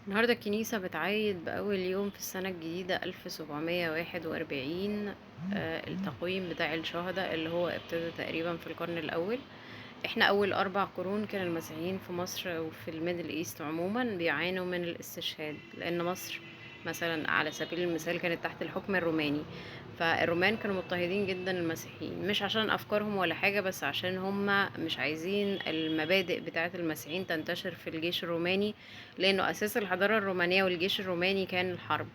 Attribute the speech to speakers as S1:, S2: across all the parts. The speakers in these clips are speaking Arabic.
S1: النهاردة الكنيسة بتعيد بأول يوم في السنة الجديدة 1741. التقويم بتاع الشهداء اللي هو ابتدى تقريبا في القرن الأول. احنا أول 4 قرون كان المسيحيين في مصر وفي الميدل ايست عموما بيعانوا من الاستشهاد، لأن مصر مثلا على سبيل المثال كانت تحت الحكم الروماني. فالرومان كانوا مضطهدين جدا المسيحيين، مش عشان أفكارهم ولا حاجة، بس عشان هم مش عايزين المبادئ بتاعة المسيحيين تنتشر في الجيش الروماني، لانه اساس الحضاره الرومانيه والجيش الروماني كان الحرب.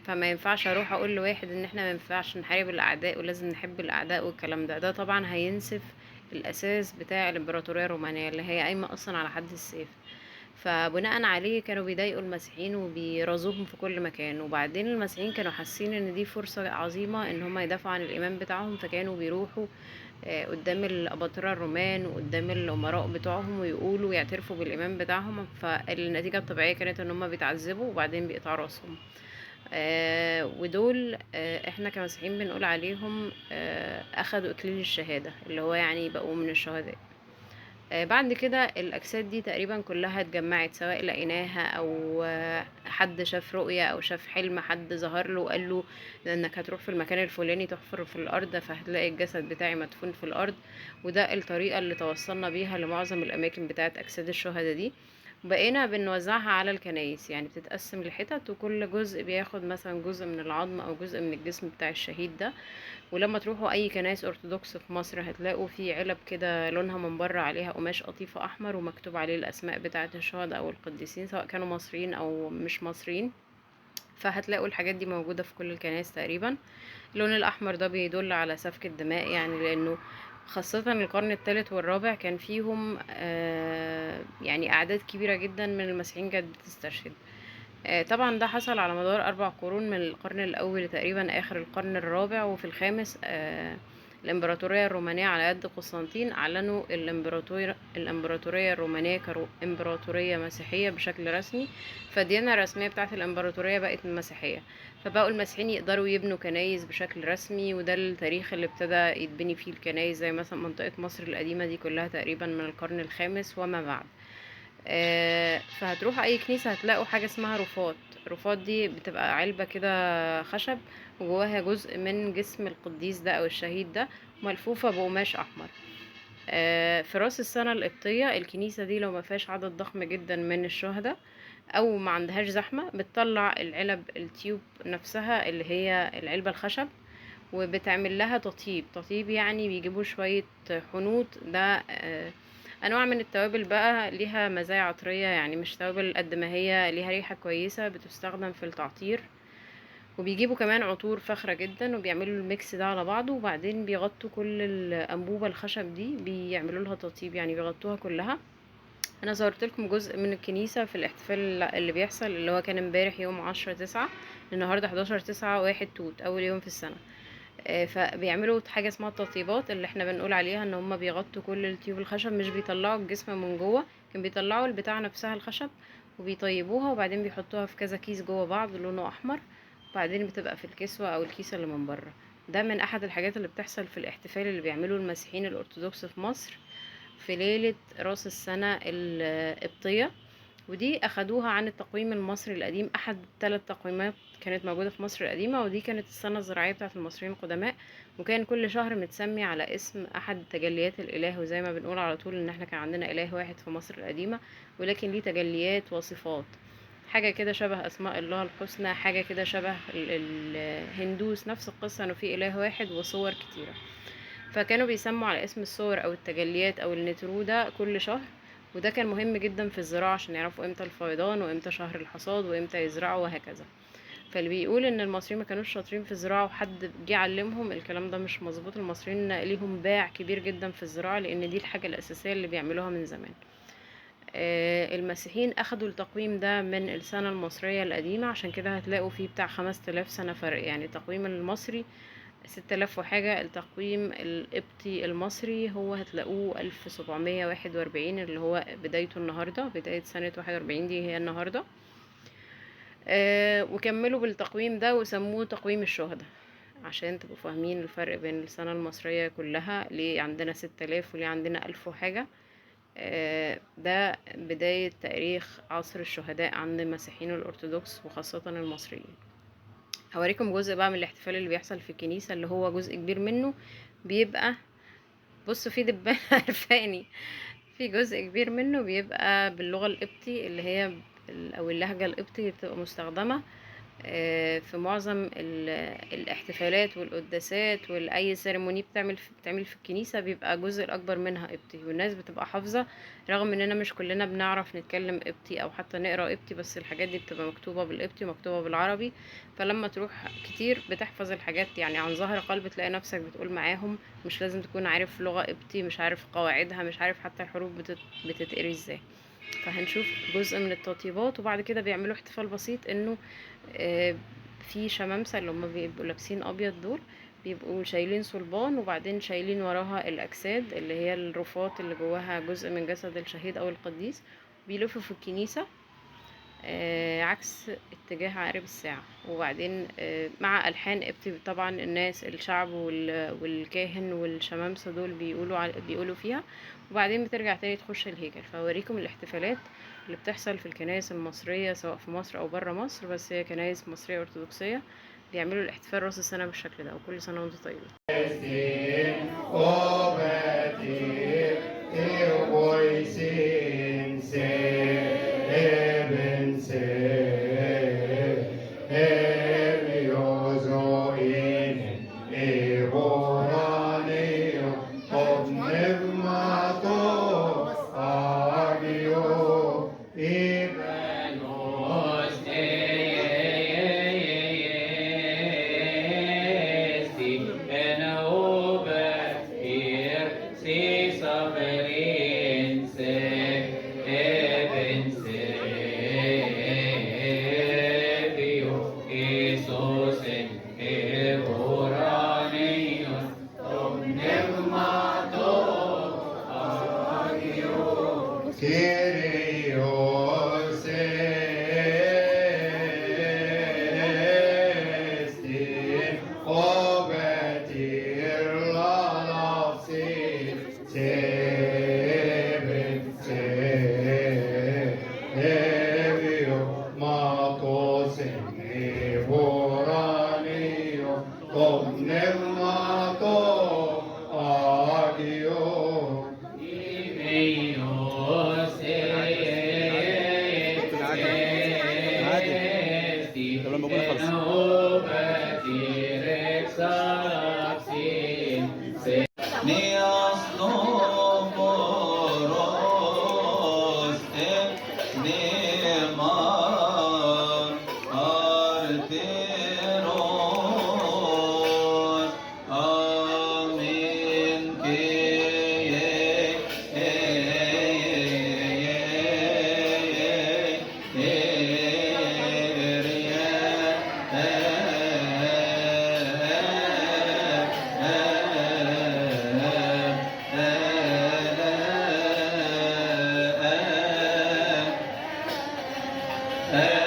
S1: فما ينفعش اروح اقول لواحد ان احنا ما ينفعش نحارب الاعداء ولازم نحب الاعداء والكلام ده طبعا هينسف الاساس بتاع الامبراطوريه الرومانيه اللي هي قايمه اصلا على حد السيف. فبناء عليه كانوا بيضايقوا المسيحيين وبيرازوهم في كل مكان، وبعدين المسيحيين كانوا حاسين ان دي فرصة عظيمة ان هم يدافعوا عن الايمان بتاعهم، فكانوا بيروحوا قدام الأباطرة الرومان وقدام الأمراء بتوعهم ويقولوا يعترفوا بالإيمان بتاعهم. فالنتيجة الطبيعية كانت ان هم بيتعذبوا وبعدين بيقطعوا راسهم. ودول احنا كمسيحيين بنقول عليهم اخدوا اكليل الشهادة، اللي هو يعني بقوا من الشهداء. بعد كده الأجساد دي تقريبا كلها اتجمعت، سواء لقيناها أو حد شاف رؤية أو شاف حلم، حد ظهر له وقال له إنك هتروح في المكان الفلاني تحفر في الأرض فهتلاقي الجسد بتاعي مدفون في الأرض. وده الطريقة اللي توصلنا بيها لمعظم الأماكن بتاعة أجساد الشهداء دي. بقينا بنوزعها على الكنايس، يعني بتتقسم لحتت وكل جزء بياخد مثلا جزء من العظم أو جزء من الجسم بتاع الشهيد ده. ولما تروحوا اي كنائس ارثوذكس في مصر هتلاقوا في علب كده لونها من بره عليها قماش قطيفة احمر ومكتوب عليه الاسماء بتاعة الشهداء او القديسين سواء كانوا مصريين او مش مصريين. فهتلاقوا الحاجات دي موجودة في كل الكنائس تقريبا. اللون الاحمر ده بيدل على سفك الدماء، يعني لانه خاصة القرن الثالث والرابع كان فيهم يعني أعداد كبيرة جدا من المسيحيين كانت بتستشهد. طبعا ده حصل على مدار 4 قرون من القرن الأول تقريبا آخر القرن الرابع، وفي الخامس الإمبراطورية الرومانية على يد قسطنطين أعلنوا الإمبراطورية الرومانية كإمبراطورية مسيحية بشكل رسمي. فالديانة الرسمية بتاعت الإمبراطورية بقت المسيحية. فبقوا المسيحيين يقدروا يبنوا كنايس بشكل رسمي، وده التاريخ اللي ابتدى يتبني فيه الكنايس، زي مثلا منطقة مصر القديمة دي كلها تقريبا من القرن الخامس وما بعد. فهتروحوا اي كنيسة هتلاقوا حاجة اسمها رفات. الرفات دي بتبقى علبة كده خشب وجواها جزء من جسم القديس ده او الشهيد ده، ملفوفة بقماش احمر. في راس السنة القبطية الكنيسة دي لو ما فيهاش عدد ضخم جدا من الشهداء او ما عندهاش زحمة بتطلع العلب التيوب نفسها اللي هي العلبة الخشب، وبتعمل لها تطيب يعني بيجيبوا شوية حنوط ده انواع من التوابل بقى ليها مزايا عطرية، يعني مش توابل قد ما هي ليها ريحة كويسة بتستخدم في التعطير. وبيجيبوا كمان عطور فاخرة جدا وبيعملوا الميكس ده على بعضه، وبعدين بيغطوا كل الأنبوبة الخشب دي بيعملوا لها تطيب، يعني بيغطوها كلها. انا صورت لكم جزء من الكنيسة في الاحتفال اللي بيحصل اللي هو كان امبارح يوم 10/9. النهاردة 11/9 واحد توت اول يوم في السنة. فبيعملوا حاجة اسمها التطيبات اللي احنا بنقول عليها ان هم بيغطوا كل التيوب الخشب، مش بيطلعوا الجسم من جوه، كان بيطلعوا البتاع نفسها الخشب وبيطيبوها وبعدين بيحطوها في كذا كيس جوه بعض لونه احمر، وبعدين بتبقى في الكسوة او الكيسة اللي من بره. ده من احد الحاجات اللي بتحصل في الاحتفال اللي بيعملوه المسيحيين الارثوذكس في مصر في ليلة راس السنة القبطية. ودي أخدوها عن التقويم المصري القديم، أحد 3 تقويمات كانت موجودة في مصر القديمة، ودي كانت السنة الزراعية بتاعة المصريين القدماء. وكان كل شهر متسمي على اسم أحد تجليات الإله، وزي ما بنقول على طول إن احنا كان عندنا إله واحد في مصر القديمة، ولكن ليه تجليات وصفات. حاجة كده شبه أسماء الله الحسنى، حاجة كده شبه الهندوس، نفس القصة إنه في إله واحد وصور كتيرة. فكانوا بيسموا على اسم الصور او التجليات او النترو ده كل شهر. وده كان مهم جدا في الزراعة عشان يعرفوا امتى الفيضان وامتى شهر الحصاد وامتى يزرعوا وهكذا. فاللي بيقول ان المصريين ما كانوش شاطرين في الزراعة وحد جه علمهم الكلام ده مش مظبوط. المصريين ليهم باع كبير جدا في الزراعة لان دي الحاجة الاساسية اللي بيعملوها من زمان. المسيحيين اخدوا التقويم ده من السنة المصرية القديمة، عشان كده هتلاقوا فيه بتاع 5000 سنة فرق. يعني التقويم المصري 6000 وحاجة، التقويم القبطي المصري هو هتلاقوه 1741 اللي هو بدايته النهاردة، بداية سنة 41 دي هي النهاردة. وكملوا بالتقويم ده وسموه تقويم الشهداء، عشان تبقوا فاهمين الفرق بين السنة المصرية كلها ليه عندنا 6000 وليه عندنا 1000 وحاجة. ده بداية تاريخ عصر الشهداء عند المسيحيين الأرثوذكس وخاصة المصريين. هوريكم جزء بقى من الاحتفال اللي بيحصل في الكنيسة، اللي هو جزء كبير منه بيبقى، بصوا في دبانة عرفاني، في جزء كبير منه بيبقى باللغة القبطي اللي هي أو اللهجة القبطي اللي بتبقى مستخدمة في معظم الاحتفالات والقداسات واي سيرموني بتعمل في الكنيسة، بيبقى الجزء الاكبر منها قبطي، والناس بتبقى حافظة رغم اننا مش كلنا بنعرف نتكلم قبطي او حتى نقرا قبطي، بس الحاجات دي بتبقى مكتوبة بالقبطي ومكتوبة بالعربي. فلما تروح كتير بتحفظ الحاجات، يعني عن ظهر قلب تلاقي نفسك بتقول معاهم، مش لازم تكون عارف لغة قبطي، مش عارف قواعدها، مش عارف حتى الحروف بتتقري ازاي. فهنشوف جزء من التطيبات، وبعد كده بيعملوا احتفال بسيط انه في شمامسة اللي هم بيبقوا لابسين ابيض، دول بيبقوا شايلين صلبان وبعدين شايلين وراها الاجساد اللي هي الرفات اللي جواها جزء من جسد الشهيد او القديس، بيلفوا في الكنيسة عكس اتجاه عقارب الساعة. وبعدين مع ألحان طبعا الناس الشعب والكاهن والشمامسة دول بيقولوا فيها، وبعدين بترجع تاني تخش الهيكل. فأوريكم الاحتفالات اللي بتحصل في الكنائس المصرية سواء في مصر أو برا مصر، بس هي كنائس مصرية أرثوذكسية بيعملوا الاحتفال راس السنة بالشكل ده. وكل سنة وانتم طيبين.
S2: Hey.